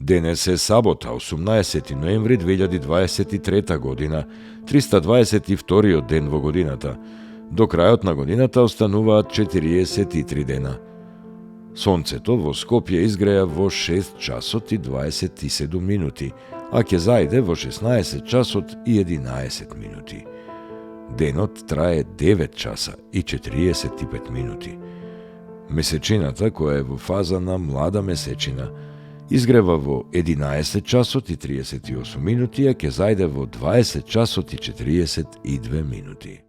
Денес е сабота, 18 ноември 2023 година, 322 ден во годината. До крајот на годината остануваат 43 дена. Сонцето во Скопје изгреја во 6 часот и 27 минути, а ќе зајде во 16 часот и 11 минути. Денот трае 9 часа и 45 минути. Месечината, која е во фаза на млада месечина, изгрева во 11 часот и 38 минути, а ќе зајде во 20 часот и 42 минути.